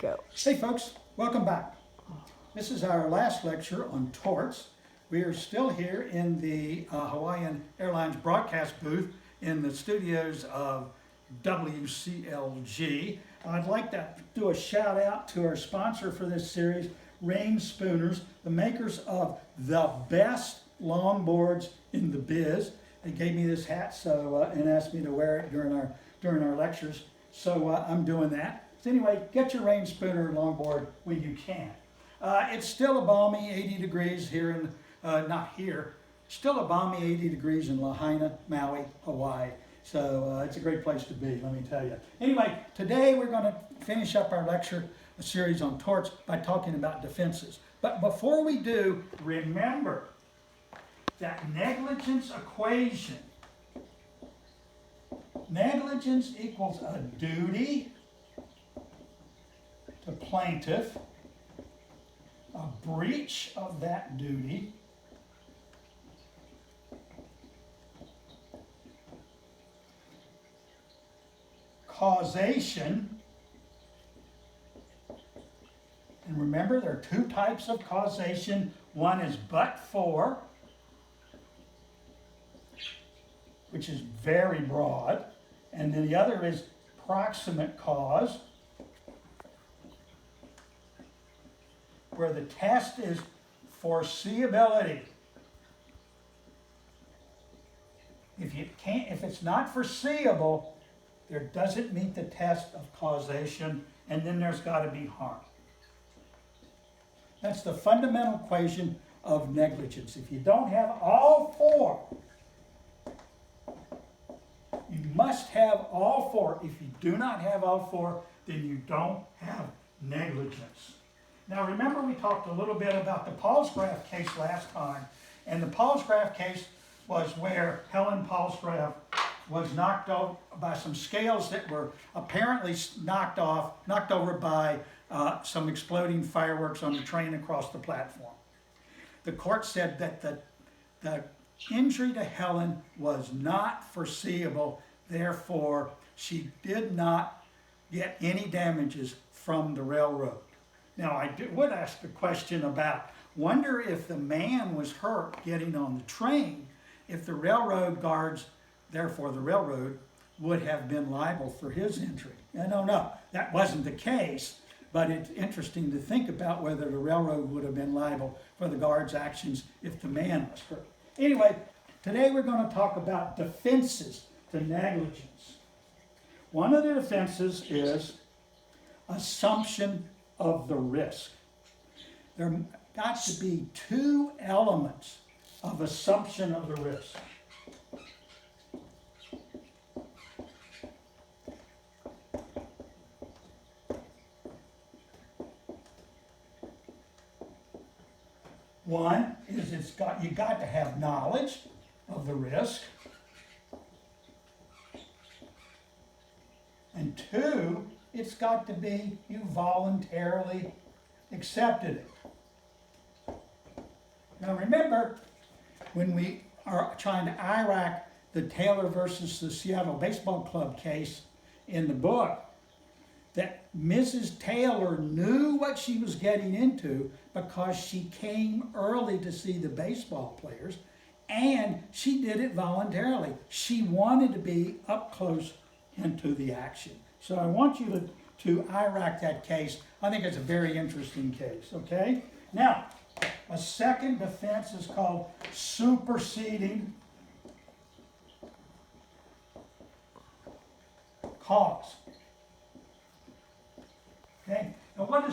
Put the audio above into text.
Go. Hey folks, welcome back. This is our last lecture on torts. We are still here in the Hawaiian Airlines broadcast booth in the studios of WCLG. I'd like to do a shout out to our sponsor for this series, Rain Spooners, the makers of the best longboards in the biz. They gave me this hat and asked me to wear it during our lectures, so I'm doing that. So anyway, get your Rain Spooner longboard when you can. It's still a balmy 80 degrees here in, not here, still a balmy 80 degrees in Lahaina, Maui, Hawaii. So it's a great place to be, let me tell you. Anyway, today we're going to finish up our lecture series on torts by talking about defenses. But before we do, remember that negligence equation. Negligence equals a duty to plaintiff, a breach of that duty, causation, and remember there are two types of causation. One is but for, which is very broad, and then the other is proximate cause, where the test is foreseeability. If it's not foreseeable, there doesn't meet the test of causation, and then there's got to be harm. That's the fundamental equation of negligence. If you don't have all four, you must have all four. If you do not have all four, then you don't have negligence. Now remember, we talked a little bit about the Palsgraf case last time, and the Palsgraf case was where Helen Palsgraf was knocked over by some scales that were apparently knocked over by some exploding fireworks on the train across the platform. The court said that the injury to Helen was not foreseeable, therefore she did not get any damages from the railroad. Now, I would ask the question about, wonder if the man was hurt getting on the train, if the railroad guards, therefore the railroad, would have been liable for his injury. I don't know. That wasn't the case, but it's interesting to think about whether the railroad would have been liable for the guard's actions if the man was hurt. Anyway, today we're going to talk about defenses to negligence. One of the defenses is assumption of the risk. There got to be two elements of assumption of the risk. One is you got to have knowledge of the risk. And two, it's got to be you voluntarily accepted it. Now remember, when we are trying to IRAC the Taylor versus the Seattle Baseball Club case in the book, that Mrs. Taylor knew what she was getting into because she came early to see the baseball players, and she did it voluntarily. She wanted to be up close into the action. So I want you to IRAC that case. I think it's a very interesting case, okay? Now, a second defense is called superseding cause. Okay? Now what is